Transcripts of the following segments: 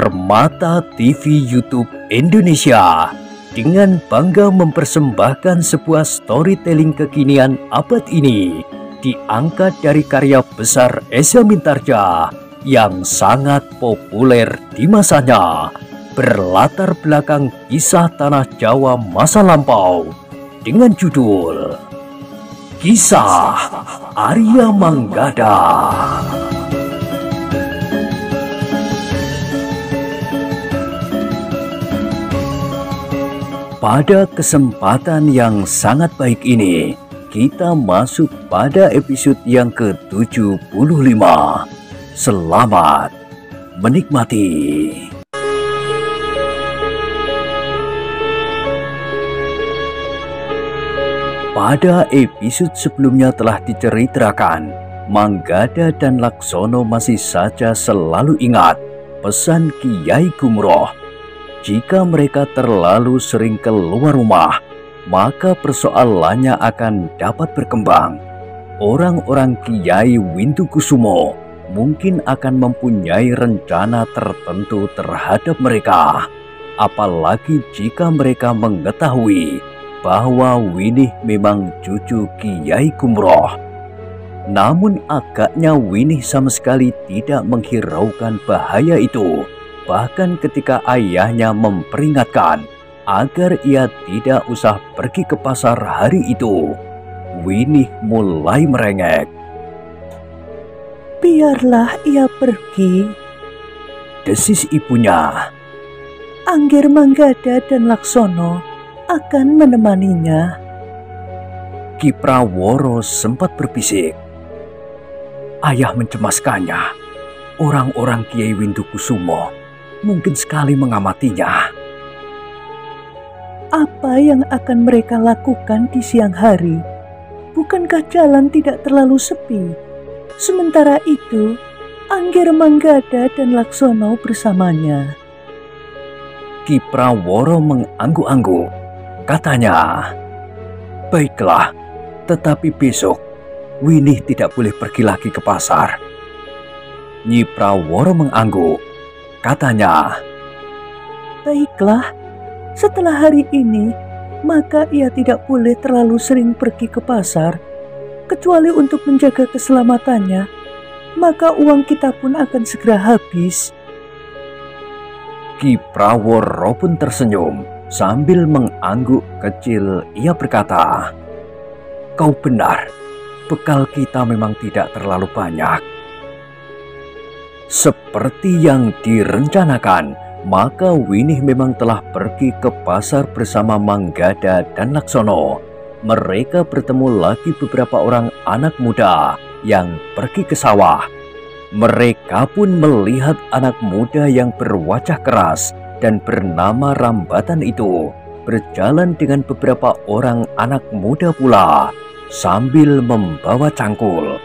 Permata TV YouTube Indonesia dengan bangga mempersembahkan sebuah storytelling kekinian abad ini diangkat dari karya besar Esa Mintarja yang sangat populer di masanya, berlatar belakang kisah tanah Jawa masa lampau dengan judul Kisah Arya Manggada. Pada kesempatan yang sangat baik ini, kita masuk pada episode yang ke-75. Selamat menikmati. Pada episode sebelumnya telah diceritakan, Manggada dan Laksono masih saja selalu ingat pesan Kiai Gumroh. Jika mereka terlalu sering keluar rumah, maka persoalannya akan dapat berkembang. Orang-orang Kiai Windukusumo mungkin akan mempunyai rencana tertentu terhadap mereka. Apalagi jika mereka mengetahui bahwa Winih memang cucu Kiai Gumroh. Namun agaknya Winih sama sekali tidak menghiraukan bahaya itu. Bahkan ketika ayahnya memperingatkan agar ia tidak usah pergi ke pasar hari itu, Winih mulai merengek. "Biarlah ia pergi," desis ibunya. "Angger Manggada dan Laksono akan menemaninya." Ki Praworo sempat berbisik. Ayah mencemaskannya. Orang-orang Kiai Windukusumo mungkin sekali mengamatinya. "Apa yang akan mereka lakukan di siang hari? Bukankah jalan tidak terlalu sepi? Sementara itu, Angger Manggada dan Laksono bersamanya." Ki Praworo mengangguk-angguk. Katanya, "Baiklah, tetapi besok Winih tidak boleh pergi lagi ke pasar." Nyi Praworo mengangguk. Katanya, "Baiklah, setelah hari ini, maka ia tidak boleh terlalu sering pergi ke pasar, kecuali untuk menjaga keselamatannya, maka uang kita pun akan segera habis." Ki Praworo pun tersenyum sambil mengangguk kecil. Ia berkata, "Kau benar, bekal kita memang tidak terlalu banyak." Seperti yang direncanakan, maka Winih memang telah pergi ke pasar bersama Manggada dan Laksono. Mereka bertemu lagi beberapa orang anak muda yang pergi ke sawah. Mereka pun melihat anak muda yang berwajah keras dan bernama Rambatan itu berjalan dengan beberapa orang anak muda pula sambil membawa cangkul.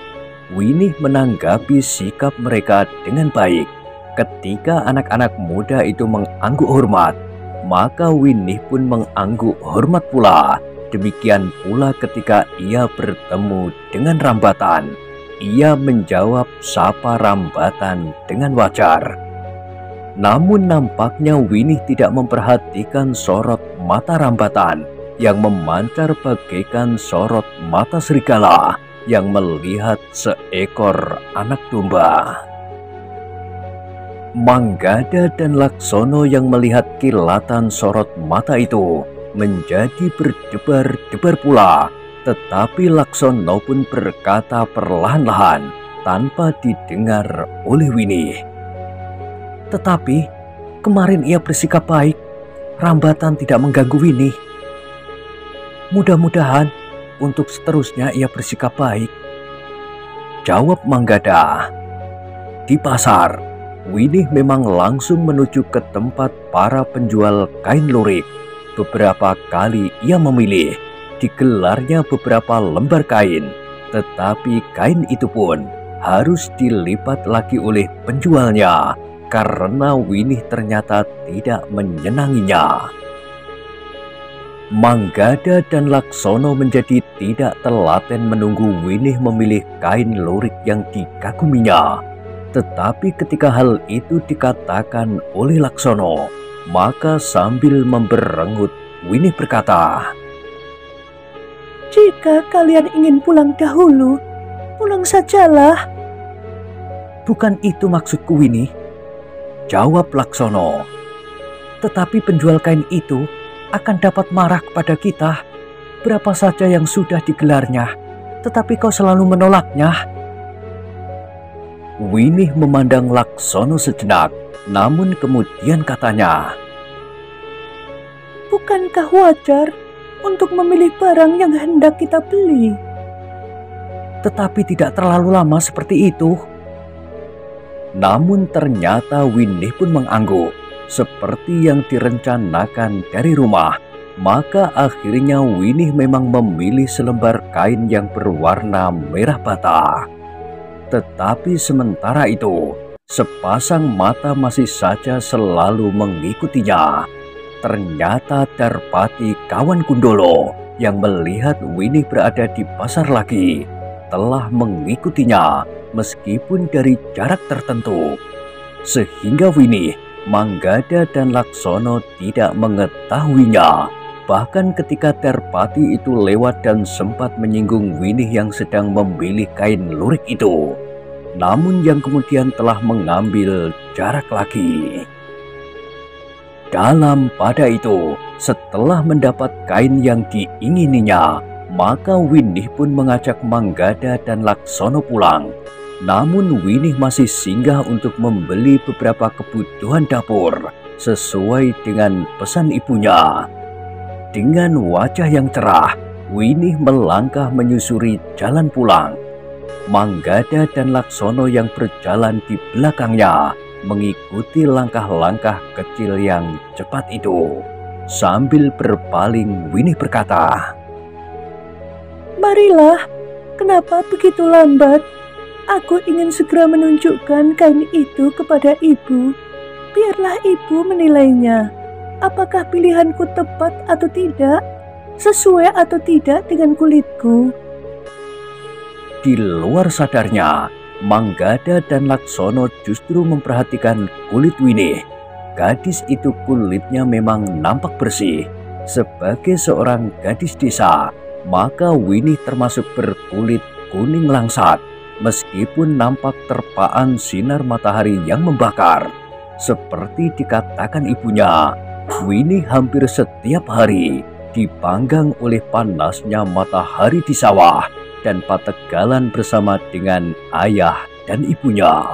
Winih menanggapi sikap mereka dengan baik. Ketika anak-anak muda itu mengangguk hormat, maka Winih pun mengangguk hormat pula. Demikian pula ketika ia bertemu dengan Rambatan. Ia menjawab sapa Rambatan dengan wajar. Namun nampaknya Winih tidak memperhatikan sorot mata Rambatan yang memancar bagaikan sorot mata serigala yang melihat seekor anak domba. Manggada dan Laksono yang melihat kilatan sorot mata itu menjadi berdebar-debar pula. Tetapi Laksono pun berkata perlahan-lahan tanpa didengar oleh Winih. "Tetapi kemarin ia bersikap baik. Rambatan tidak mengganggu Winih. Mudah-mudahan untuk seterusnya ia bersikap baik," jawab Manggada. Di pasar, Winih memang langsung menuju ke tempat para penjual kain lurik. Beberapa kali ia memilih digelarnya beberapa lembar kain, tetapi kain itu pun harus dilipat lagi oleh penjualnya karena Winih ternyata tidak menyenanginya. Manggada dan Laksono menjadi tidak telaten menunggu Winih memilih kain lurik yang dikaguminya. Tetapi ketika hal itu dikatakan oleh Laksono, maka sambil memberengut, Winih berkata, "Jika kalian ingin pulang dahulu, pulang sajalah." "Bukan itu maksudku, Winih," jawab Laksono. "Tetapi penjual kain itu akan dapat marah kepada kita. Berapa saja yang sudah digelarnya, tetapi kau selalu menolaknya." Winih memandang Laksono sejenak, namun kemudian katanya, "Bukankah wajar untuk memilih barang yang hendak kita beli?" "Tetapi tidak terlalu lama seperti itu." Namun ternyata Winih pun mengangguk, seperti yang direncanakan dari rumah. Maka akhirnya Winih memang memilih selembar kain yang berwarna merah bata. Tetapi sementara itu, sepasang mata masih saja selalu mengikutinya. Ternyata Darpati kawan Kundolo yang melihat Winih berada di pasar lagi telah mengikutinya meskipun dari jarak tertentu. Sehingga Winih, Manggada dan Laksono tidak mengetahuinya. Bahkan ketika Darpati itu lewat dan sempat menyinggung Winih yang sedang memilih kain lurik itu, namun yang kemudian telah mengambil jarak lagi. Dalam pada itu, setelah mendapat kain yang diingininya, maka Winih pun mengajak Manggada dan Laksono pulang. Namun Winih masih singgah untuk membeli beberapa kebutuhan dapur sesuai dengan pesan ibunya. Dengan wajah yang cerah, Winih melangkah menyusuri jalan pulang. Manggada dan Laksono yang berjalan di belakangnya mengikuti langkah-langkah kecil yang cepat itu. Sambil berpaling, Winih berkata, "Marilah, kenapa begitu lambat? Aku ingin segera menunjukkan kain itu kepada ibu. Biarlah ibu menilainya. Apakah pilihanku tepat atau tidak? Sesuai atau tidak dengan kulitku?" Di luar sadarnya, Manggada dan Laksono justru memperhatikan kulit Winih. Gadis itu kulitnya memang nampak bersih. Sebagai seorang gadis desa, maka Winih termasuk berkulit kuning langsat, meskipun nampak terpaan sinar matahari yang membakar. Seperti dikatakan ibunya, Winih hampir setiap hari dipanggang oleh panasnya matahari di sawah dan pategalan bersama dengan ayah dan ibunya.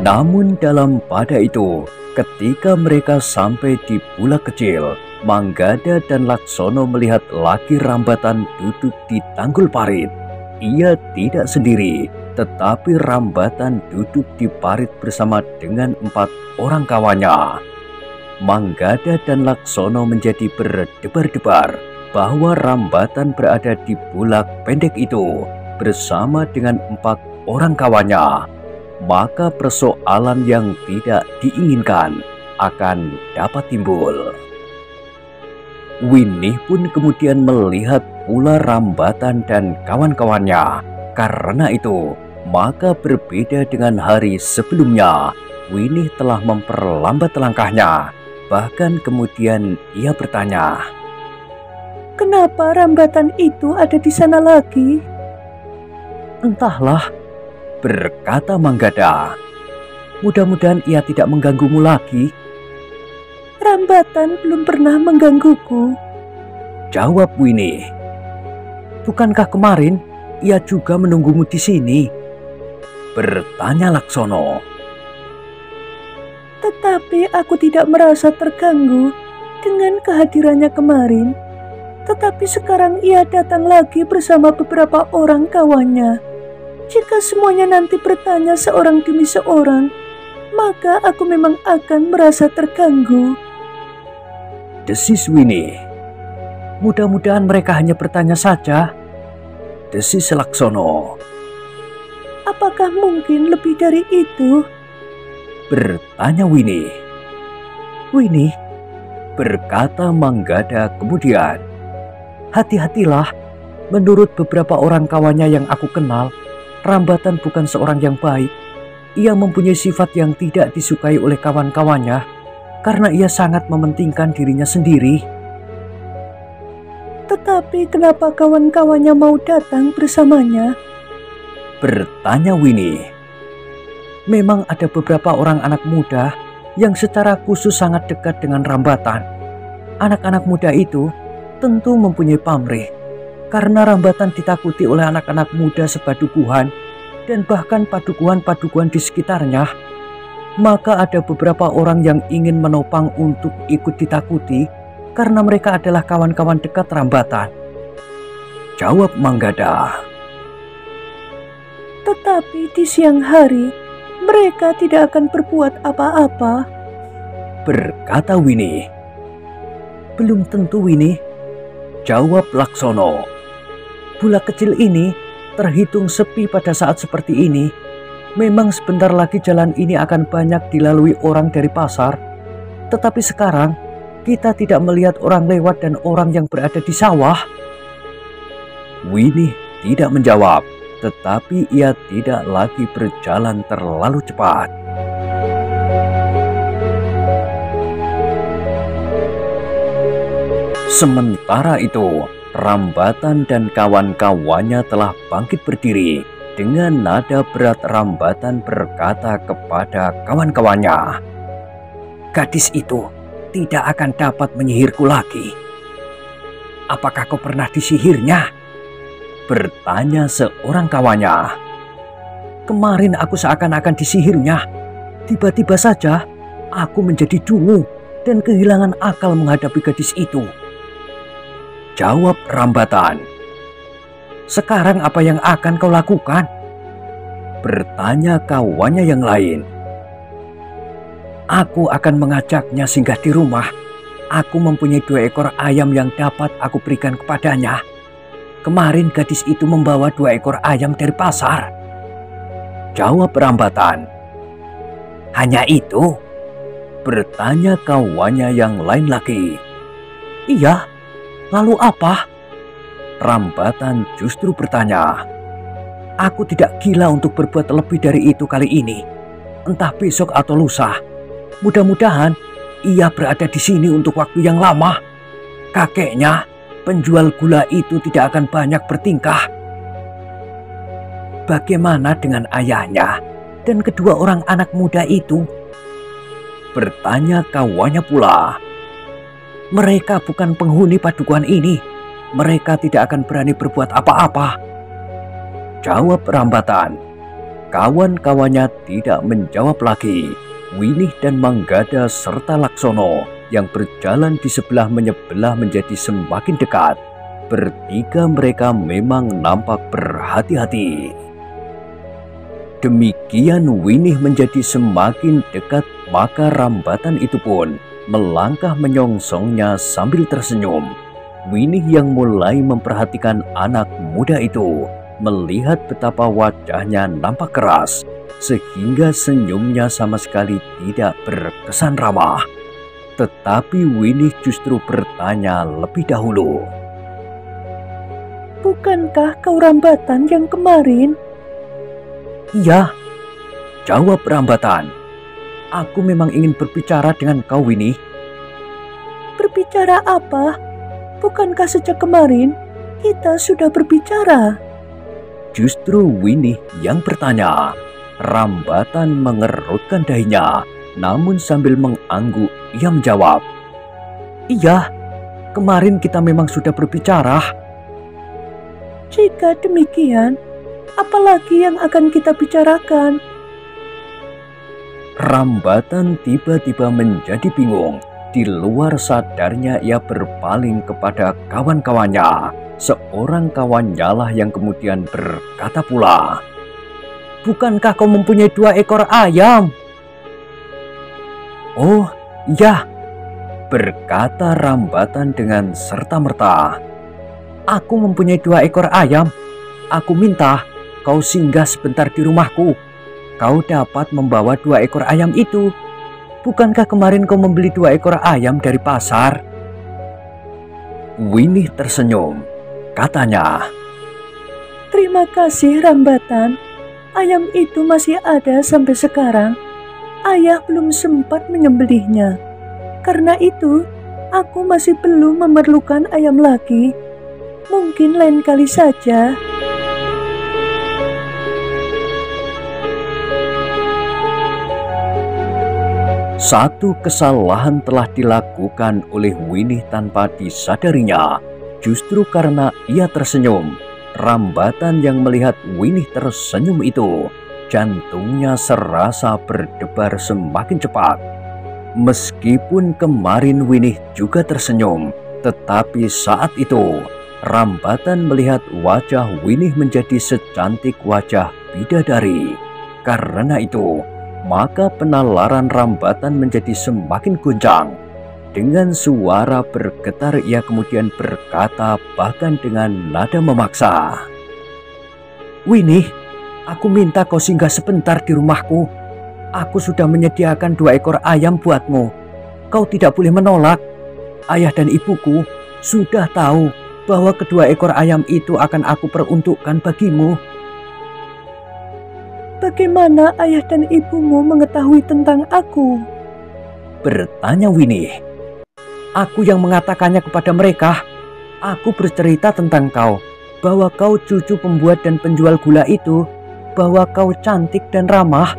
Namun dalam pada itu, ketika mereka sampai di Bulak Kecil, Manggada dan Laksono melihat laki Rambatan duduk di tanggul parit. Ia tidak sendiri, tetapi Rambatan duduk di parit bersama dengan 4 orang kawannya. Manggada dan Laksono menjadi berdebar-debar bahwa Rambatan berada di bulak pendek itu bersama dengan 4 orang kawannya. Maka persoalan yang tidak diinginkan akan dapat timbul. Winih pun kemudian melihat pula Rambatan dan kawan-kawannya. Karena itu, maka berbeda dengan hari sebelumnya, Winih telah memperlambat langkahnya. Bahkan kemudian ia bertanya, "Kenapa Rambatan itu ada di sana lagi?" "Entahlah," berkata Manggada. "Mudah-mudahan ia tidak mengganggumu lagi." "Rambatan belum pernah menggangguku," jawab Winih. "Bukankah kemarin ia juga menunggumu di sini?" bertanya Laksono. "Tetapi aku tidak merasa terganggu dengan kehadirannya kemarin. Tetapi sekarang ia datang lagi bersama beberapa orang kawannya. Jika semuanya nanti bertanya seorang demi seorang, maka aku memang akan merasa terganggu," desis Winih. "Mudah-mudahan mereka hanya bertanya saja," desis Laksono. "Apakah mungkin lebih dari itu?" bertanya Winih. "Winih," berkata Manggada kemudian, "hati-hatilah, Menurut beberapa orang kawannya yang aku kenal, Rambatan bukan seorang yang baik. Ia mempunyai sifat yang tidak disukai oleh kawan-kawannya karena ia sangat mementingkan dirinya sendiri. Tetapi kenapa kawan-kawannya mau datang bersamanya? Bertanya Winnie. Memang ada beberapa orang anak muda yang secara khusus sangat dekat dengan Rambatan. Anak-anak muda itu tentu mempunyai pamrih karena Rambatan ditakuti oleh anak-anak muda sepadukuhan dan bahkan padukuhan-padukuhan di sekitarnya. Maka ada beberapa orang yang ingin menopang untuk ikut ditakuti karena mereka adalah kawan-kawan dekat Rambatan. Jawab Manggada. Tetapi di siang hari mereka tidak akan berbuat apa-apa, berkata Winnie. Belum tentu Winnie, jawab Laksono. Bulak kecil ini terhitung sepi pada saat seperti ini. Memang sebentar lagi jalan ini akan banyak dilalui orang dari pasar. Tetapi sekarang kita tidak melihat orang lewat dan orang yang berada di sawah. Winnie tidak menjawab, tetapi ia tidak lagi berjalan terlalu cepat. Sementara itu, Rambatan dan kawan-kawannya telah bangkit berdiri. Dengan nada berat Rambatan berkata kepada kawan-kawannya, "Gadis itu tidak akan dapat menyihirku lagi." "Apakah kau pernah disihirnya?" bertanya seorang kawannya. "Kemarin aku seakan-akan disihirnya. Tiba-tiba saja aku menjadi dungu dan kehilangan akal menghadapi gadis itu," jawab Rambatan. "Sekarang apa yang akan kau lakukan?" bertanya kawannya yang lain. "Aku akan mengajaknya singgah di rumah. Aku mempunyai 2 ekor ayam yang dapat aku berikan kepadanya. Kemarin gadis itu membawa 2 ekor ayam dari pasar," jawab Rambatan. "Hanya itu?" bertanya kawannya yang lain lagi. "Iya, lalu apa?" Rambatan justru bertanya. "Aku tidak gila untuk berbuat lebih dari itu kali ini. Entah besok atau lusa. Mudah-mudahan ia berada di sini untuk waktu yang lama. Kakeknya, penjual gula itu tidak akan banyak bertingkah." "Bagaimana dengan ayahnya dan kedua orang anak muda itu?" bertanya kawannya pula. "Mereka bukan penghuni padukuhan ini. Mereka tidak akan berani berbuat apa-apa," jawab Rambatan. Kawan-kawannya tidak menjawab lagi. Winnie dan Manggada serta Laksono yang berjalan di sebelah menyebelah menjadi semakin dekat. Bertiga mereka memang nampak berhati-hati. Demikian Winnie menjadi semakin dekat, maka Rambatan itu pun melangkah menyongsongnya sambil tersenyum. Winnie yang mulai memperhatikan anak muda itu melihat betapa wajahnya nampak keras, sehingga senyumnya sama sekali tidak berkesan ramah. Tetapi Winnie justru bertanya lebih dahulu. "Bukankah kau Rambatan yang kemarin?" "Iya," jawab Rambatan. "Aku memang ingin berbicara dengan kau, Winnie." "Berbicara apa? Bukankah sejak kemarin kita sudah berbicara?" Justru Winnie yang bertanya. Rambatan mengerutkan dahinya, namun sambil mengangguk ia menjawab, "Iya, kemarin kita memang sudah berbicara." "Jika demikian, apalagi yang akan kita bicarakan?" Rambatan tiba-tiba menjadi bingung. Di luar sadarnya ia berpaling kepada kawan-kawannya. Seorang kawannya lah yang kemudian berkata pula, "Bukankah kau mempunyai 2 ekor ayam?" "Oh iya," berkata Rambatan dengan serta-merta. "Aku mempunyai 2 ekor ayam. Aku minta kau singgah sebentar di rumahku. Kau dapat membawa 2 ekor ayam itu. Bukankah kemarin kau membeli 2 ekor ayam dari pasar?" Winnie tersenyum. katanya. Terima kasih Rambatan, ayam itu masih ada sampai sekarang. Ayah belum sempat menyembelihnya. Karena itu, aku masih belum memerlukan ayam lagi. Mungkin lain kali saja. Satu kesalahan telah dilakukan oleh Winih tanpa disadarinya. Justru karena ia tersenyum, Rambatan yang melihat Winih tersenyum itu, jantungnya serasa berdebar semakin cepat. Meskipun kemarin Winih juga tersenyum, tetapi saat itu Rambatan melihat wajah Winih menjadi secantik wajah bidadari. Karena itu, maka penalaran Rambatan menjadi semakin goncang. Dengan suara bergetar ia kemudian berkata bahkan dengan nada memaksa. Winih, aku minta kau singgah sebentar di rumahku. Aku sudah menyediakan 2 ekor ayam buatmu. Kau tidak boleh menolak. Ayah dan ibuku sudah tahu bahwa kedua ekor ayam itu akan aku peruntukkan bagimu. Bagaimana ayah dan ibumu mengetahui tentang aku? Bertanya Winih. Aku yang mengatakannya kepada mereka. Aku bercerita tentang kau, bahwa kau cucu pembuat dan penjual gula itu, bahwa kau cantik dan ramah,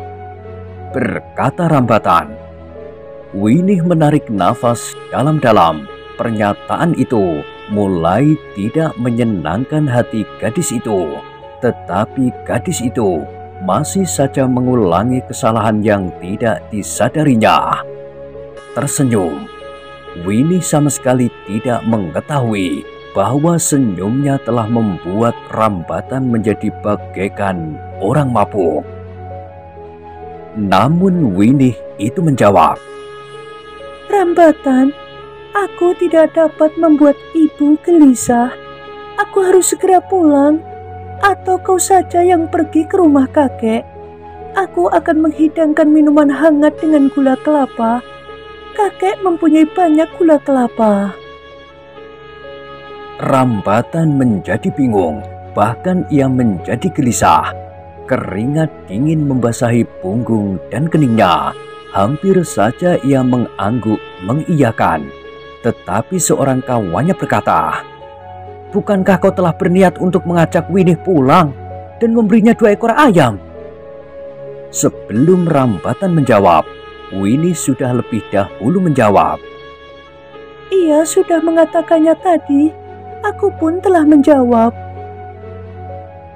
berkata Rambatan. Winih menarik nafas dalam-dalam. Pernyataan itu mulai tidak menyenangkan hati gadis itu. Tetapi gadis itu masih saja mengulangi kesalahan yang tidak disadarinya. Tersenyum. Winih sama sekali tidak mengetahui bahwa senyumnya telah membuat Rambatan menjadi bagaikan orang mabuk. Namun Winih itu menjawab, Rambatan, aku tidak dapat membuat ibu gelisah. Aku harus segera pulang. Atau kau saja yang pergi ke rumah kakek. Aku akan menghidangkan minuman hangat dengan gula kelapa. Kakek mempunyai banyak gula kelapa. Rambatan menjadi bingung, bahkan ia menjadi gelisah. Keringat dingin membasahi punggung dan keningnya. Hampir saja ia mengangguk mengiyakan. Tetapi seorang kawannya berkata, bukankah kau telah berniat untuk mengajak Winih pulang dan memberinya 2 ekor ayam? Sebelum Rambatan menjawab, Winih sudah lebih dahulu menjawab. Ia sudah mengatakannya tadi. Aku pun telah menjawab.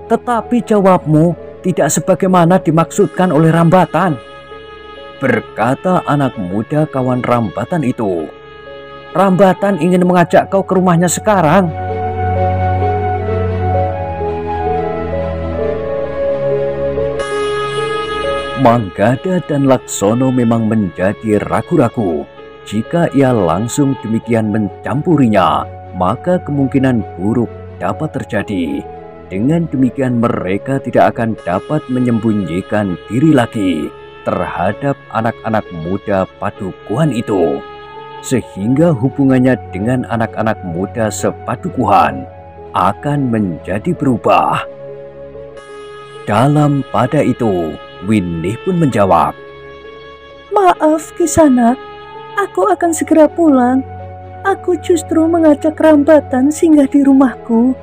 Tetapi jawabmu tidak sebagaimana dimaksudkan oleh Rambatan, berkata anak muda kawan Rambatan itu. Rambatan ingin mengajak kau ke rumahnya sekarang. Manggada dan Laksono memang menjadi ragu-ragu. Jika ia langsung demikian mencampurinya, maka kemungkinan buruk dapat terjadi. Dengan demikian mereka tidak akan dapat menyembunyikan diri lagi terhadap anak-anak muda padukuhan itu. Sehingga hubungannya dengan anak-anak muda sepadukuhan akan menjadi berubah. Dalam pada itu, Winih pun menjawab, Maaf Kisanak, aku akan segera pulang. Aku justru mengajak Rambatan singgah di rumahku.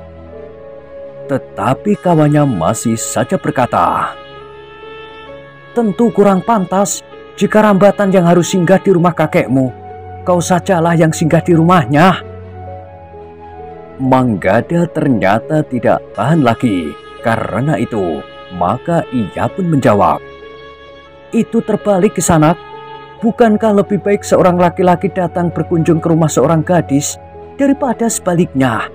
Tetapi kawannya masih saja berkata, tentu kurang pantas jika Rambatan yang harus singgah di rumah kakekmu. Kau sajalah yang singgah di rumahnya. Manggada ternyata tidak tahan lagi. Karena itu, maka ia pun menjawab, itu terbalik Kisanak. Bukankah lebih baik seorang laki-laki datang berkunjung ke rumah seorang gadis daripada sebaliknya?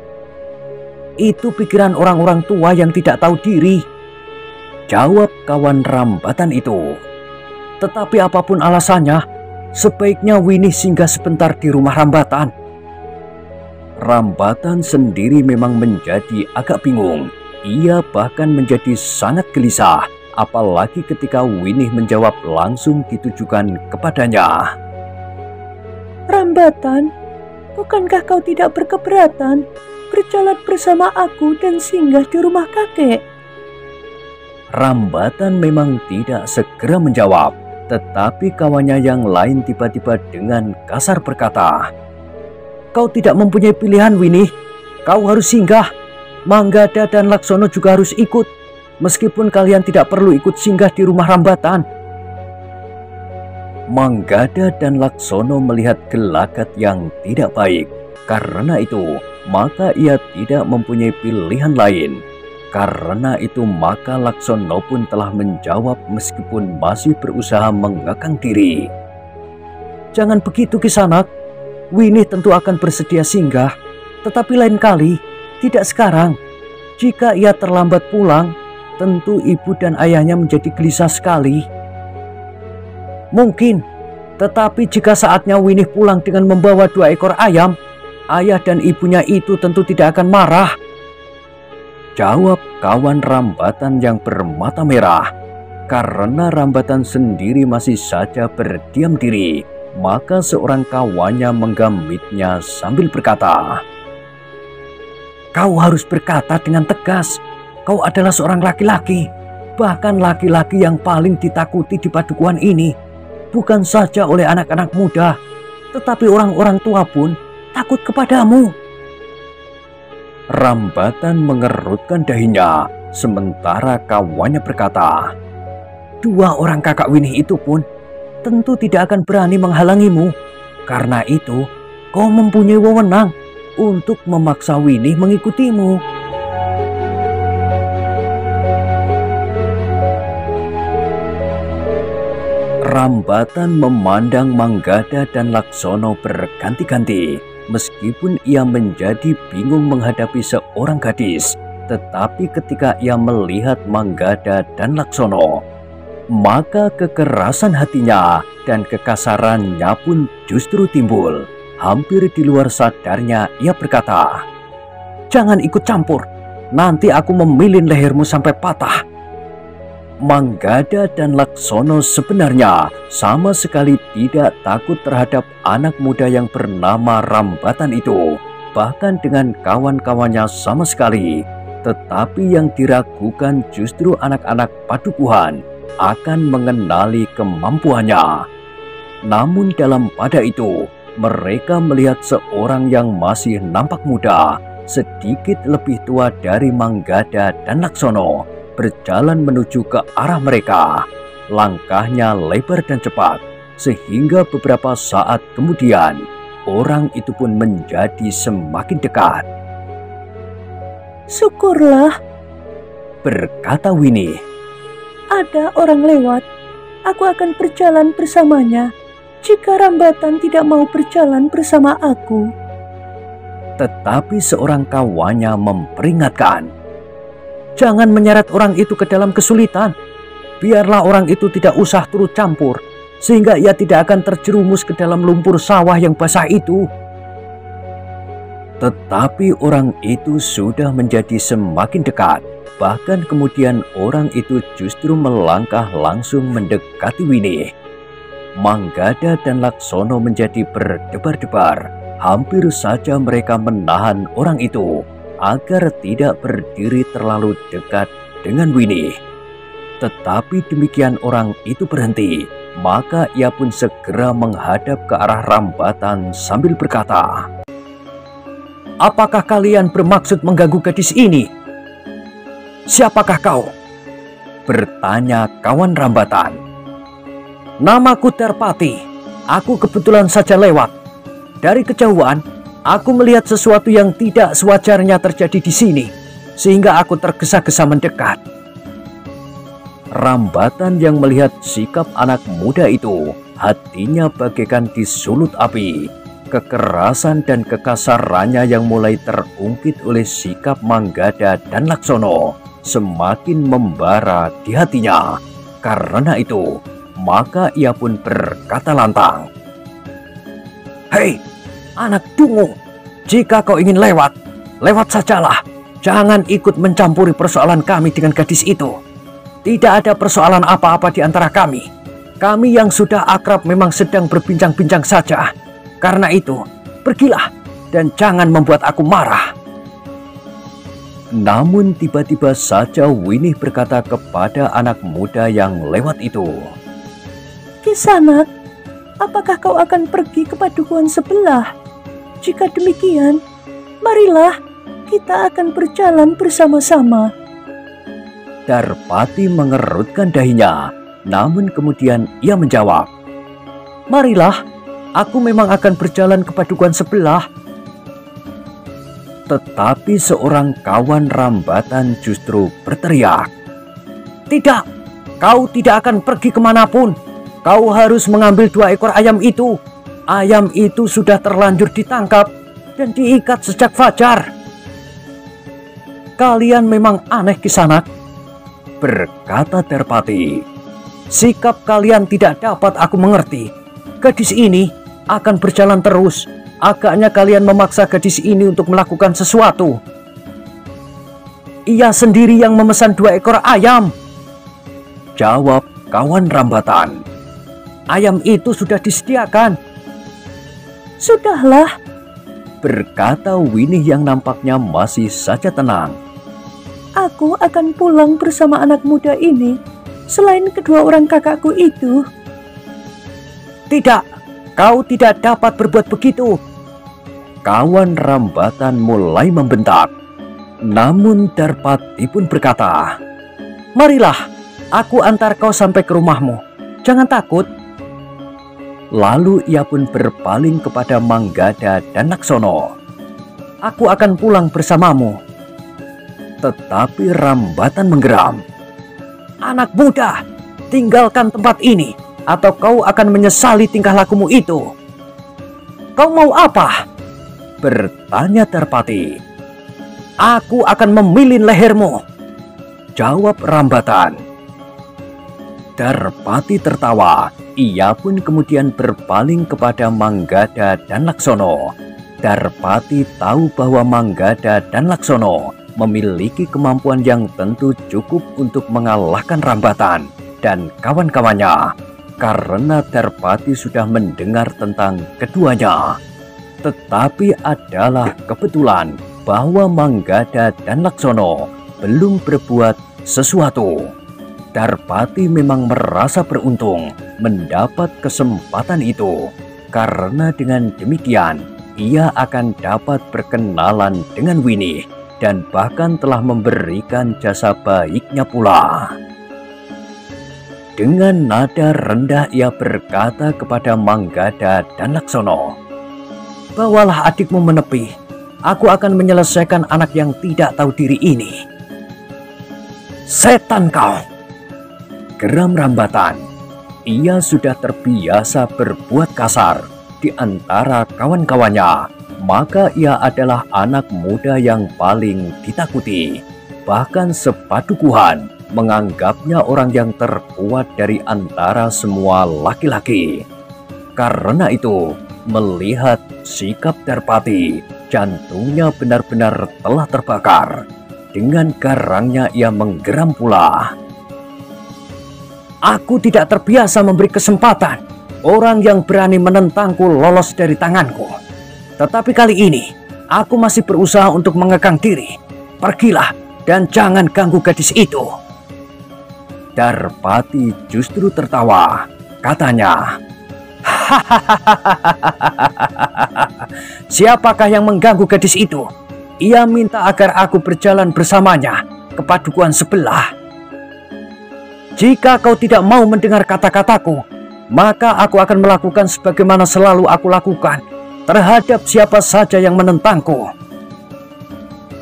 Itu pikiran orang-orang tua yang tidak tahu diri, jawab kawan Rambatan itu. Tetapi apapun alasannya, sebaiknya Winih singgah sebentar di rumah Rambatan. Rambatan sendiri memang menjadi agak bingung. Ia bahkan menjadi sangat gelisah, apalagi ketika Winih menjawab langsung ditujukan kepadanya. Rambatan, bukankah kau tidak berkeberatan berjalan bersama aku dan singgah di rumah kakek? Rambatan memang tidak segera menjawab, tetapi kawannya yang lain tiba-tiba dengan kasar berkata, "Kau tidak mempunyai pilihan, Winnie. Kau harus singgah. Manggada dan Laksono juga harus ikut, meskipun kalian tidak perlu ikut singgah di rumah Rambatan." Manggada dan Laksono melihat gelagat yang tidak baik. Karena itu, maka ia tidak mempunyai pilihan lain. Karena itu, maka Laksono pun telah menjawab meskipun masih berusaha mengekang diri. "Jangan begitu, Kisanak. Winnie tentu akan bersedia singgah, tetapi lain kali, tidak sekarang. Jika ia terlambat pulang, tentu ibu dan ayahnya menjadi gelisah sekali." "Mungkin, tetapi jika saatnya Winnie pulang dengan membawa 2 ekor ayam, ayah dan ibunya itu tentu tidak akan marah," jawab kawan Rambatan yang bermata merah. Karena Rambatan sendiri masih saja berdiam diri, maka seorang kawannya menggamitnya sambil berkata, "Kau harus berkata dengan tegas. Kau adalah seorang laki-laki, bahkan laki-laki yang paling ditakuti di padukuhan ini. Bukan saja oleh anak-anak muda, tetapi orang-orang tua pun takut kepadamu." Rambatan mengerutkan dahinya, sementara kawannya berkata, "2 orang kakak Winnie itu pun tentu tidak akan berani menghalangimu. Karena itu, kau mempunyai wewenang untuk memaksa Winnie mengikutimu." Rambatan memandang Manggada dan Laksono berganti-ganti. Meskipun ia menjadi bingung menghadapi seorang gadis, tetapi ketika ia melihat Manggada dan Laksono, maka kekerasan hatinya dan kekasarannya pun justru timbul. Hampir di luar sadarnya ia berkata, "Jangan ikut campur, nanti aku memilin lehermu sampai patah." Manggada dan Laksono sebenarnya sama sekali tidak takut terhadap anak muda yang bernama Rambatan itu, bahkan dengan kawan-kawannya sama sekali. Tetapi yang diragukan justru anak-anak padukuhan akan mengenali kemampuannya. Namun pada itu, mereka melihat seorang yang masih nampak muda, sedikit lebih tua dari Manggada dan Laksono, berjalan menuju ke arah mereka. Langkahnya lebar dan cepat, sehingga beberapa saat kemudian orang itu pun menjadi semakin dekat. "Syukurlah," berkata Winnie. "Ada orang lewat. Aku akan berjalan bersamanya jika Rambatan tidak mau berjalan bersama aku." Tetapi seorang kawannya memperingatkan, "Jangan menyeret orang itu ke dalam kesulitan. Biarlah orang itu tidak usah turut campur, sehingga ia tidak akan terjerumus ke dalam lumpur sawah yang basah itu." Tetapi orang itu sudah menjadi semakin dekat. Bahkan kemudian orang itu justru melangkah langsung mendekati Winnie. Manggada dan Laksono menjadi berdebar-debar. Hampir saja mereka menahan orang itu agar tidak berdiri terlalu dekat dengan Winnie. Tetapi demikian orang itu berhenti, maka ia pun segera menghadap ke arah Rambatan sambil berkata, "Apakah kalian bermaksud mengganggu gadis ini?" "Siapakah kau?" bertanya kawan Rambatan. "Namaku Terpati. Aku kebetulan saja lewat. Dari kejauhan, aku melihat sesuatu yang tidak sewajarnya terjadi di sini, sehingga aku tergesa-gesa mendekat." Rambatan yang melihat sikap anak muda itu, hatinya bagaikan disulut api. Kekerasan dan kekasarannya yang mulai terungkit oleh sikap Manggada dan Laksono semakin membara di hatinya. Karena itu, maka ia pun berkata lantang, "Hei, anak dungu, jika kau ingin lewat, lewat sajalah. Jangan ikut mencampuri persoalan kami dengan gadis itu. Tidak ada persoalan apa-apa di antara kami. Kami yang sudah akrab memang sedang berbincang-bincang saja. Karena itu, pergilah dan jangan membuat aku marah." Namun tiba-tiba saja Winih berkata kepada anak muda yang lewat itu, Kisanak, apakah kau akan pergi ke padukuhan sebelah? Jika demikian, marilah kita akan berjalan bersama-sama. Darpati mengerutkan dahinya, namun kemudian ia menjawab, Marilah, aku memang akan berjalan ke padukuhan sebelah. Tetapi seorang kawan Rambatan justru berteriak, Tidak, kau tidak akan pergi kemanapun. Kau harus mengambil 2 ekor ayam itu. Ayam itu sudah terlanjur ditangkap dan diikat sejak fajar. Kalian memang aneh, Kisanak, berkata Darpati. Sikap kalian tidak dapat aku mengerti. Gadis ini akan berjalan terus. Agaknya kalian memaksa gadis ini untuk melakukan sesuatu. Ia sendiri yang memesan 2 ekor ayam, jawab kawan Rambatan. Ayam itu sudah disediakan. Sudahlah, berkata Winih yang nampaknya masih saja tenang. Aku akan pulang bersama anak muda ini, selain kedua orang kakakku itu. Tidak, kau tidak dapat berbuat begitu. Kawan Rambatan mulai membentak. Namun Darpati pun berkata, Marilah, aku antar kau sampai ke rumahmu. Jangan takut. Lalu ia pun berpaling kepada Manggada dan Laksono. Aku akan pulang bersamamu. Tetapi Rambatan menggeram. Anak muda, tinggalkan tempat ini, atau kau akan menyesali tingkah lakumu itu. Kau mau apa? Bertanya Darpati. Aku akan memilin lehermu, jawab Rambatan. Darpati tertawa. Ia pun kemudian berpaling kepada Manggada dan Laksono. Darpati tahu bahwa Manggada dan Laksono memiliki kemampuan yang tentu cukup untuk mengalahkan Rambatan dan kawan-kawannya, karena Darpati sudah mendengar tentang keduanya. Tetapi adalah kebetulan bahwa Manggada dan Laksono belum berbuat sesuatu. Darpati memang merasa beruntung mendapat kesempatan itu, karena dengan demikian ia akan dapat berkenalan dengan Winih dan bahkan telah memberikan jasa baiknya pula. Dengan nada rendah ia berkata kepada Manggada dan Laksono, Bawalah adikmu menepi, aku akan menyelesaikan anak yang tidak tahu diri ini. Setan kau, geram Rambatan. Ia sudah terbiasa berbuat kasar di antara kawan-kawannya, maka ia adalah anak muda yang paling ditakuti. Bahkan sepadukuhan menganggapnya orang yang terkuat dari antara semua laki-laki. Karena itu, melihat sikap Darpati, jantungnya benar-benar telah terbakar. Dengan garangnya ia menggeram pula. Aku tidak terbiasa memberi kesempatan orang yang berani menentangku lolos dari tanganku. Tetapi kali ini, aku masih berusaha untuk mengekang diri. Pergilah dan jangan ganggu gadis itu. Darpati justru tertawa. Katanya, Siapakah yang mengganggu gadis itu? Ia minta agar aku berjalan bersamanya ke padukuhan sebelah. Jika kau tidak mau mendengar kata-kataku, maka aku akan melakukan sebagaimana selalu aku lakukan terhadap siapa saja yang menentangku.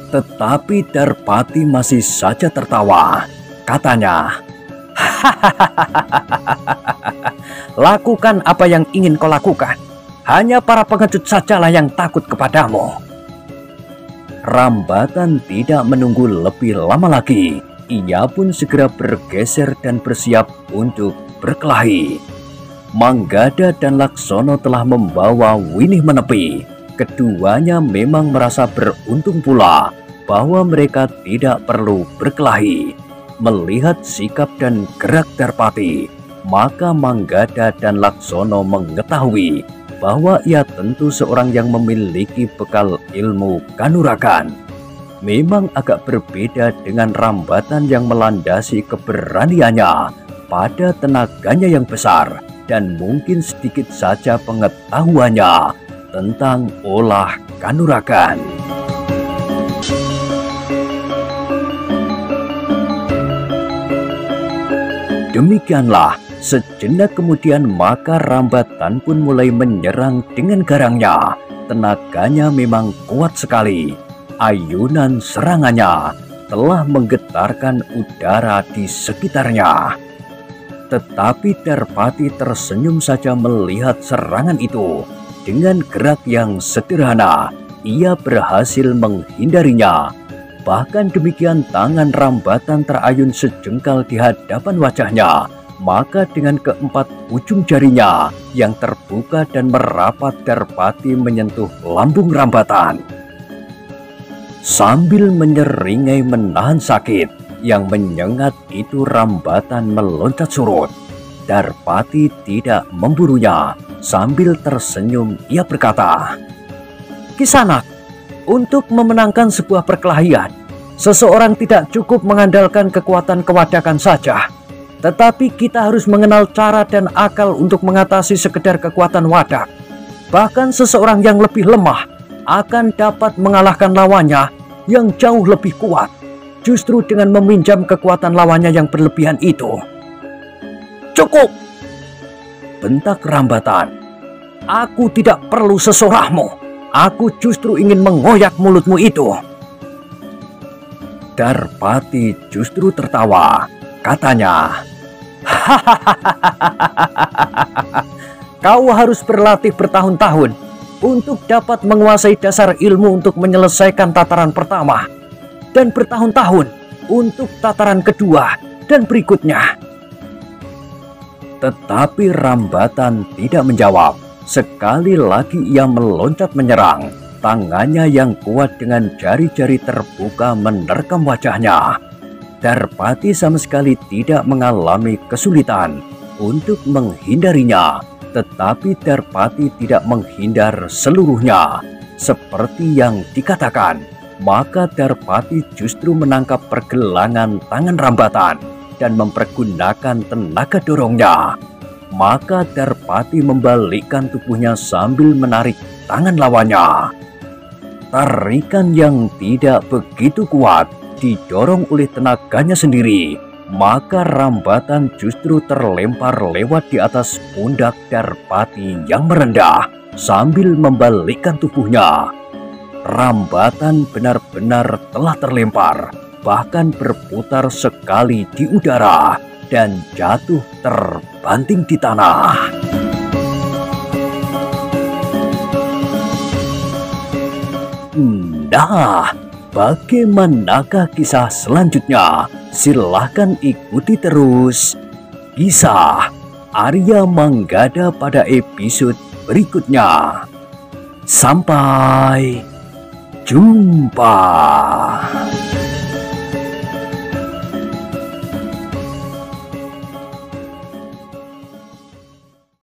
Tetapi Darpati masih saja tertawa. Katanya, Lakukan apa yang ingin kau lakukan. Hanya para pengecut sajalah yang takut kepadamu. Rambatan tidak menunggu lebih lama lagi. Ia pun segera bergeser dan bersiap untuk berkelahi. Manggada dan Laksono telah membawa Winih menepi. Keduanya memang merasa beruntung pula bahwa mereka tidak perlu berkelahi. Melihat sikap dan gerak Darpati, maka Manggada dan Laksono mengetahui bahwa ia tentu seorang yang memiliki bekal ilmu kanuragan. memang agak berbeda dengan Rambatan yang melandasi keberaniannya pada tenaganya yang besar dan mungkin sedikit saja pengetahuannya tentang olah kanuragan. Demikianlah, sejenak kemudian maka Rambatan pun mulai menyerang dengan garangnya. Tenaganya memang kuat sekali. Ayunan serangannya telah menggetarkan udara di sekitarnya. Tetapi Darpati tersenyum saja melihat serangan itu. Dengan gerak yang sederhana, ia berhasil menghindarinya. Bahkan demikian tangan Rambatan terayun sejengkal di hadapan wajahnya. Maka dengan keempat ujung jarinya yang terbuka dan merapat, Darpati menyentuh lambung Rambatan. Sambil menyeringai menahan sakit yang menyengat itu, Rambatan meloncat surut. Darpati tidak memburunya. Sambil tersenyum ia berkata, "Kisanak, untuk memenangkan sebuah perkelahian, seseorang tidak cukup mengandalkan kekuatan kewadakan saja. Tetapi kita harus mengenal cara dan akal untuk mengatasi sekedar kekuatan wadak. Bahkan seseorang yang lebih lemah akan dapat mengalahkan lawannya yang jauh lebih kuat, justru dengan meminjam kekuatan lawannya yang berlebihan itu." "Cukup!" bentak Rambatan. "Aku tidak perlu sesorahmu. Aku justru ingin mengoyak mulutmu itu." Darpati justru tertawa. Katanya, "Kau harus berlatih bertahun-tahun untuk dapat menguasai dasar ilmu untuk menyelesaikan tataran pertama, dan bertahun-tahun untuk tataran kedua dan berikutnya." Tetapi Rambatan tidak menjawab. Sekali lagi ia meloncat menyerang. Tangannya yang kuat dengan jari-jari terbuka menerkam wajahnya. Darpati sama sekali tidak mengalami kesulitan untuk menghindarinya. Tetapi Darpati tidak menghindar seluruhnya. Seperti yang dikatakan, maka Darpati justru menangkap pergelangan tangan Rambatan dan mempergunakan tenaga dorongnya. Maka Darpati membalikkan tubuhnya sambil menarik tangan lawannya. Tarikan yang tidak begitu kuat didorong oleh tenaganya sendiri. Maka Rambatan justru terlempar lewat di atas pundak Darpati yang merendah sambil membalikkan tubuhnya. Rambatan benar-benar telah terlempar, bahkan berputar sekali di udara dan jatuh terbanting di tanah. Nah, bagaimanakah kisah selanjutnya? Silahkan ikuti terus kisah Arya Manggada pada episode berikutnya. Sampai jumpa.